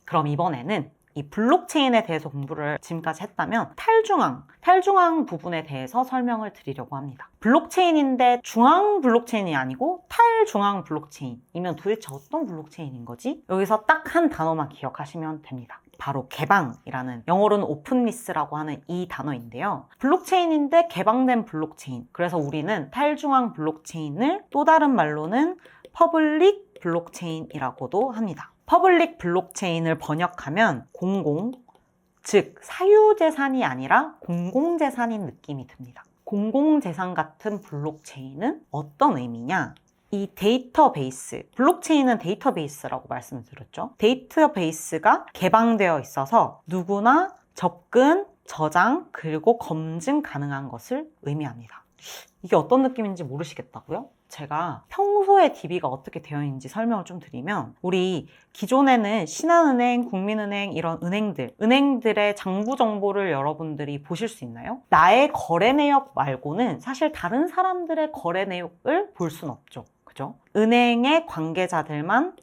그럼 이번에는 이 블록체인에 대해서 공부를 지금까지 했다면 탈중앙 부분에 대해서 설명을 드리려고 합니다. 블록체인인데 중앙 블록체인이 아니고 탈중앙 블록체인이면 도대체 어떤 블록체인인 거지? 여기서 딱 한 단어만 기억하시면 됩니다. 바로 개방이라는, 영어로는 오픈리스라고 하는 이 단어인데요. 블록체인인데 개방된 블록체인. 그래서 우리는 탈중앙 블록체인을 또 다른 말로는 퍼블릭 블록체인이라고도 합니다. 퍼블릭 블록체인을 번역하면 공공, 즉 사유재산이 아니라 공공재산인 느낌이 듭니다. 공공재산 같은 블록체인은 어떤 의미냐? 이 데이터베이스, 블록체인은 데이터베이스라고 말씀을 드렸죠. 데이터베이스가 개방되어 있어서 누구나 접근, 저장, 그리고 검증 가능한 것을 의미합니다. 이게 어떤 느낌인지 모르시겠다고요? 제가 평소에 DB가 어떻게 되어 있는지 설명을 좀 드리면, 우리 기존에는 신한은행, 국민은행 이런 은행들의 장부 정보를 여러분들이 보실 수 있나요? 나의 거래 내역 말고는 사실 다른 사람들의 거래 내역을 볼 수는 없죠. 그죠? 은행의 관계자들만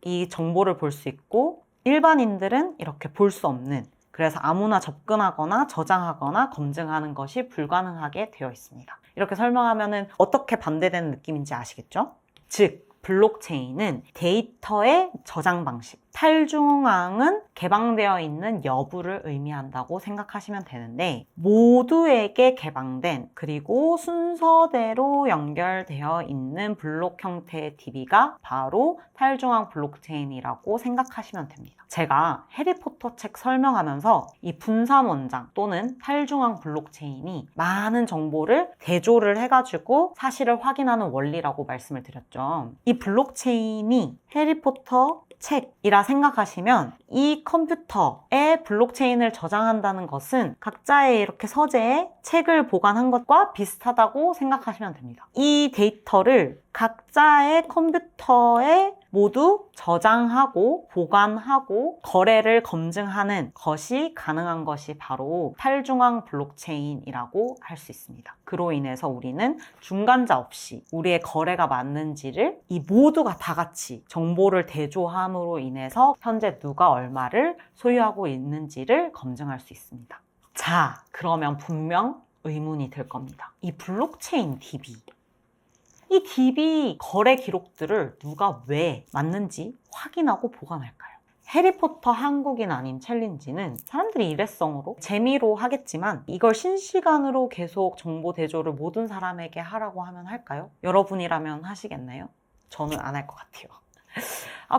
이 정보를 볼 수 있고 일반인들은 이렇게 볼 수 없는, 그래서 아무나 접근하거나 저장하거나 검증하는 것이 불가능하게 되어 있습니다. 이렇게 설명하면 어떻게 반대되는 느낌인지 아시겠죠? 즉, 블록체인은 데이터의 저장 방식, 탈중앙은 개방되어 있는 여부를 의미한다고 생각하시면 되는데, 모두에게 개방된 그리고 순서대로 연결되어 있는 블록 형태의 DB가 바로 탈중앙 블록체인이라고 생각하시면 됩니다. 제가 해리포터 책 설명하면서 이 분산원장 또는 탈중앙 블록체인이 많은 정보를 대조를 해가지고 사실을 확인하는 원리라고 말씀을 드렸죠. 이 블록체인이 해리포터 책이라 생각하시면 이 컴퓨터에 블록체인을 저장한다는 것은 각자의 이렇게 서재에 책을 보관한 것과 비슷하다고 생각하시면 됩니다. 이 데이터를 각자의 컴퓨터에 모두 저장하고 보관하고 거래를 검증하는 것이 가능한 것이 바로 탈중앙 블록체인이라고 할 수 있습니다. 그로 인해서 우리는 중간자 없이 우리의 거래가 맞는지를 이 모두가 다 같이 정보를 대조함으로 인해서 현재 누가 얼마를 소유하고 있는지를 검증할 수 있습니다. 자, 그러면 분명 의문이 들 겁니다. 이 블록체인 DB, 이 DB 거래 기록들을 누가 왜 맞는지 확인하고 보관할까요? 해리포터 한국인 아닌 챌린지는 사람들이 일회성으로 재미로 하겠지만 이걸 실시간으로 계속 정보 대조를 모든 사람에게 하라고 하면 할까요? 여러분이라면 하시겠나요? 저는 안 할 것 같아요.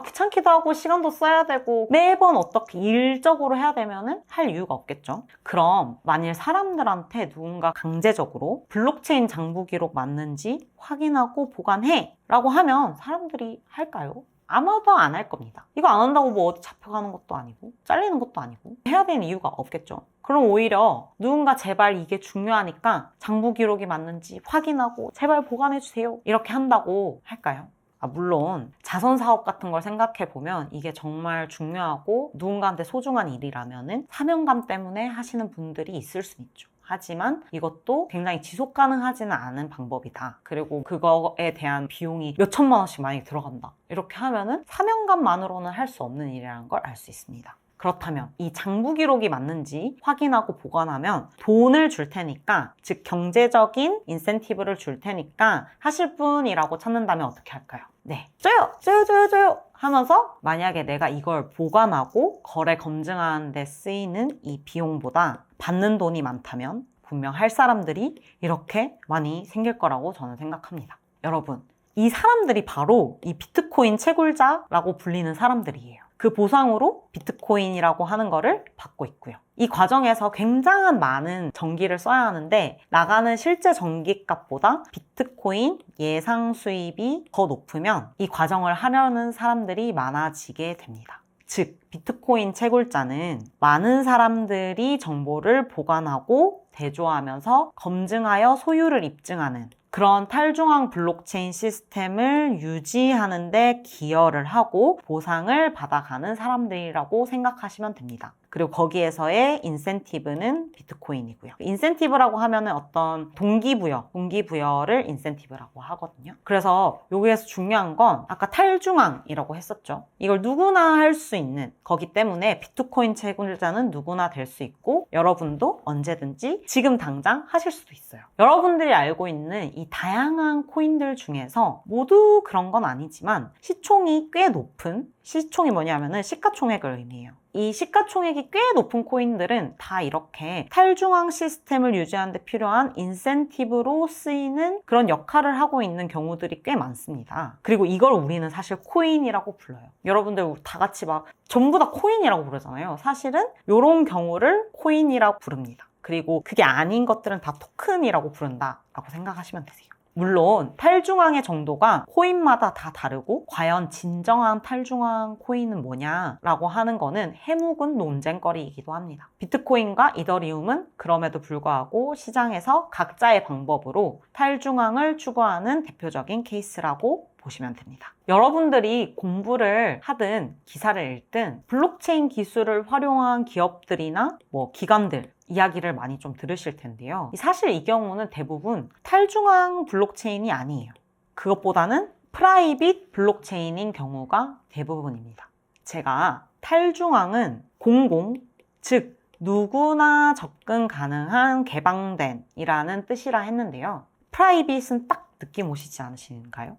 귀찮기도 하고 시간도 써야 되고 매번 어떻게 일적으로 해야 되면은 할 이유가 없겠죠. 그럼 만일 사람들한테 누군가 강제적으로 블록체인 장부 기록 맞는지 확인하고 보관해 라고 하면 사람들이 할까요? 아마도 안 할 겁니다. 이거 안 한다고 뭐 어디 잡혀가는 것도 아니고 잘리는 것도 아니고 해야 되는 이유가 없겠죠. 그럼 오히려 누군가 제발 이게 중요하니까 장부 기록이 맞는지 확인하고 제발 보관해주세요 이렇게 한다고 할까요? 물론 자선 사업 같은 걸 생각해 보면 이게 정말 중요하고 누군가한테 소중한 일이라면은 사명감 때문에 하시는 분들이 있을 수 있죠. 하지만 이것도 굉장히 지속 가능하지는 않은 방법이다. 그리고 그거에 대한 비용이 몇 천만 원씩 많이 들어간다. 이렇게 하면은 사명감만으로는 할 수 없는 일이라는 걸 알 수 있습니다. 그렇다면 이 장부 기록이 맞는지 확인하고 보관하면 돈을 줄 테니까, 즉 경제적인 인센티브를 줄 테니까 하실 분이라고 찾는다면 어떻게 할까요? 네, 줘요 하면서 만약에 내가 이걸 보관하고 거래 검증하는 데 쓰이는 이 비용보다 받는 돈이 많다면 분명 할 사람들이 이렇게 많이 생길 거라고 저는 생각합니다. 여러분, 이 사람들이 바로 이 비트코인 채굴자라고 불리는 사람들이에요. 그 보상으로 비트코인이라고 하는 거를 받고 있고요. 이 과정에서 굉장한 많은 전기를 써야 하는데 나가는 실제 전기값보다 비트코인 예상 수입이 더 높으면 이 과정을 하려는 사람들이 많아지게 됩니다. 즉, 비트코인 채굴자는 많은 사람들이 정보를 보관하고 대조하면서 검증하여 소유를 입증하는 그런 탈중앙 블록체인 시스템을 유지하는 데 기여를 하고 보상을 받아가는 사람들이라고 생각하시면 됩니다. 그리고 거기에서의 인센티브는 비트코인이고요. 인센티브라고 하면은 어떤 동기부여를 인센티브라고 하거든요. 그래서 여기에서 중요한 건 아까 탈중앙이라고 했었죠. 이걸 누구나 할 수 있는 거기 때문에 비트코인 채굴자는 누구나 될 수 있고 여러분도 언제든지 지금 당장 하실 수도 있어요. 여러분들이 알고 있는 이 다양한 코인들 중에서 모두 그런 건 아니지만 시총이 꽤 높은, 시총이 뭐냐면은 시가총액을 의미해요. 이 시가총액이 꽤 높은 코인들은 다 이렇게 탈중앙 시스템을 유지하는 데 필요한 인센티브로 쓰이는 그런 역할을 하고 있는 경우들이 꽤 많습니다. 그리고 이걸 우리는 사실 코인이라고 불러요. 여러분들 다 같이 막 전부 다 코인이라고 부르잖아요. 사실은 이런 경우를 코인이라고 부릅니다. 그리고 그게 아닌 것들은 다 토큰이라고 부른다라고 생각하시면 되세요. 물론 탈중앙의 정도가 코인마다 다 다르고 과연 진정한 탈중앙 코인은 뭐냐라고 하는 거는 해묵은 논쟁거리이기도 합니다. 비트코인과 이더리움은 그럼에도 불구하고 시장에서 각자의 방법으로 탈중앙을 추구하는 대표적인 케이스라고 보시면 됩니다. 여러분들이 공부를 하든 기사를 읽든 블록체인 기술을 활용한 기업들이나 기관들 이야기를 많이 좀 들으실 텐데요. 사실 이 경우는 대부분 탈중앙 블록체인이 아니에요. 그것보다는 프라이빗 블록체인인 경우가 대부분입니다. 제가 탈중앙은 공공, 즉 누구나 접근 가능한 개방된 이라는 뜻이라 했는데요. 프라이빗은 딱 느낌 오시지 않으신가요?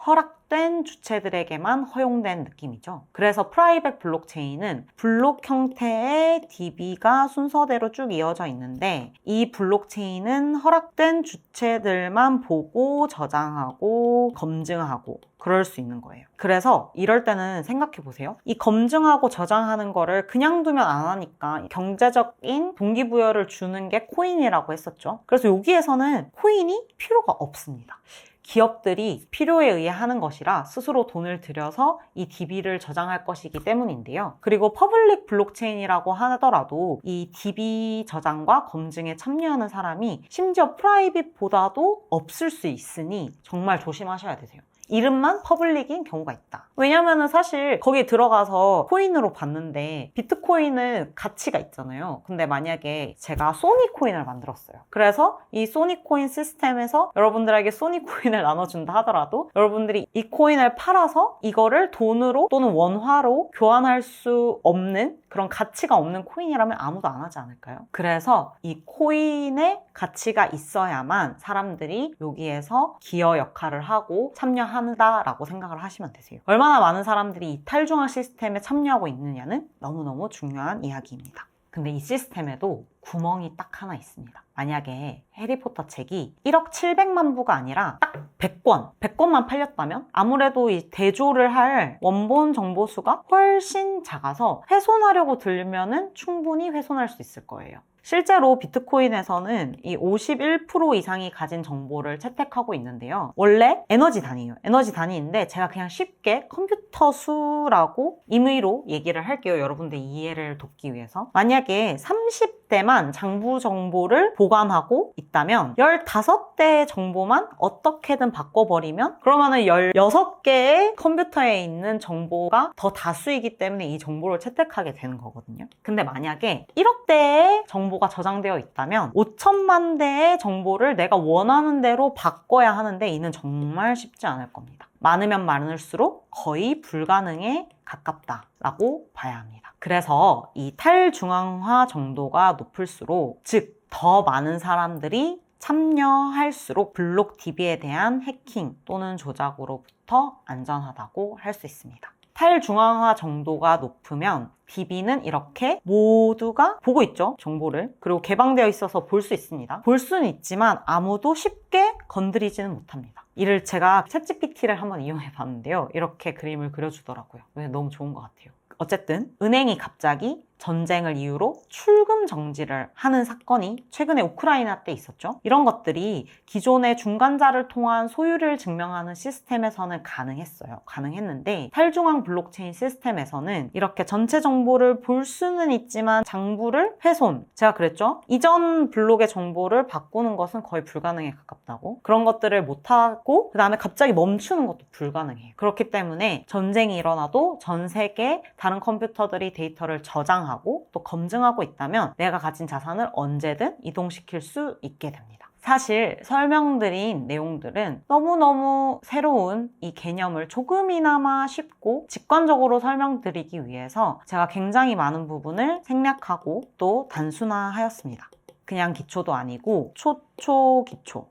허락된 주체들에게만 허용된 느낌이죠. 그래서 프라이빗 블록체인은 블록 형태의 DB가 순서대로 쭉 이어져 있는데 이 블록체인은 허락된 주체들만 보고 저장하고 검증하고 그럴 수 있는 거예요. 그래서 이럴 때는 생각해 보세요. 이 검증하고 저장하는 거를 그냥 두면 안 하니까 경제적인 동기부여를 주는 게 코인이라고 했었죠. 그래서 여기에서는 코인이 필요가 없습니다. 기업들이 필요에 의해 하는 것이라 스스로 돈을 들여서 이 DB를 저장할 것이기 때문인데요. 그리고 퍼블릭 블록체인이라고 하더라도 이 DB 저장과 검증에 참여하는 사람이 심지어 프라이빗보다도 없을 수 있으니 정말 조심하셔야 되세요. 이름만 퍼블릭인 경우가 있다. 왜냐면은 사실 거기 들어가서 코인으로 봤는데 비트코인은 가치가 있잖아요. 근데 만약에 제가 소니코인을 만들었어요. 그래서 이 소니코인 시스템에서 여러분들에게 소니코인을 나눠준다 하더라도 여러분들이 이 코인을 팔아서 이거를 돈으로 또는 원화로 교환할 수 없는 그런 가치가 없는 코인이라면 아무도 안 하지 않을까요? 그래서 이 코인의 가치가 있어야만 사람들이 여기에서 기여 역할을 하고 참여한다라고 생각을 하시면 되세요. 얼마나 많은 사람들이 이 탈중앙 시스템에 참여하고 있느냐는 너무너무 중요한 이야기입니다. 근데 이 시스템에도 구멍이 딱 하나 있습니다. 만약에 해리포터 책이 1억 700만 부가 아니라 딱 100권만 팔렸다면 아무래도 이 대조를 할 원본 정보 수가 훨씬 작아서 훼손하려고 들면은 충분히 훼손할 수 있을 거예요. 실제로 비트코인에서는 이 51% 이상이 가진 정보를 채택하고 있는데요. 원래 에너지 단위예요. 에너지 단위인데 제가 그냥 쉽게 컴퓨터 수라고 임의로 얘기를 할게요. 여러분들 이해를 돕기 위해서. 만약에 30대만 장부 정보를 보관하고 있다면 15대의 정보만 어떻게든 바꿔버리면 그러면은 16개의 컴퓨터에 있는 정보가 더 다수이기 때문에 이 정보를 채택하게 되는 거거든요. 근데 만약에 1억 대의 정보가 저장되어 있다면 5천만 대의 정보를 내가 원하는 대로 바꿔야 하는데 이는 정말 쉽지 않을 겁니다. 많으면 많을수록 거의 불가능에 가깝다라고 봐야 합니다. 그래서 이 탈중앙화 정도가 높을수록 즉 더 많은 사람들이 참여할수록 블록 DB에 대한 해킹 또는 조작으로부터 안전하다고 할 수 있습니다. 탈중앙화 정도가 높으면 DB는 이렇게 모두가 보고 있죠, 정보를. 그리고 개방되어 있어서 볼 수 있습니다. 볼 수는 있지만 아무도 쉽게 건드리지는 못합니다. 이를 제가 챗GPT를 한번 이용해 봤는데요. 이렇게 그림을 그려주더라고요. 너무 좋은 것 같아요. 어쨌든 은행이 갑자기 전쟁을 이유로 출금 정지를 하는 사건이 최근에 우크라이나 때 있었죠. 이런 것들이 기존의 중간자를 통한 소유를 증명하는 시스템에서는 가능했는데 탈중앙 블록체인 시스템에서는 이렇게 전체 정보를 볼 수는 있지만 장부를 훼손, 제가 그랬죠? 이전 블록의 정보를 바꾸는 것은 거의 불가능에 가깝다고. 그런 것들을 못하고 그 다음에 갑자기 멈추는 것도 불가능해요. 그렇기 때문에 전쟁이 일어나도 전 세계 다른 컴퓨터들이 데이터를 저장하고 또 검증하고 있다면 내가 가진 자산을 언제든 이동시킬 수 있게 됩니다. 사실 설명드린 내용들은 너무너무 새로운 이 개념을 조금이나마 쉽고 직관적으로 설명드리기 위해서 제가 굉장히 많은 부분을 생략하고 또 단순화하였습니다. 그냥 기초도 아니고 초초기초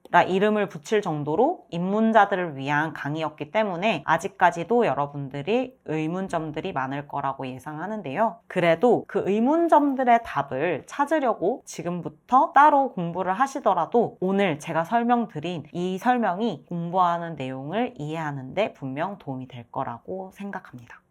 라 이름을 붙일 정도로 입문자들을 위한 강의였기 때문에 아직까지도 여러분들이 의문점들이 많을 거라고 예상하는데요. 그래도 그 의문점들의 답을 찾으려고 지금부터 따로 공부를 하시더라도 오늘 제가 설명드린 이 설명이 공부하는 내용을 이해하는 데 분명 도움이 될 거라고 생각합니다.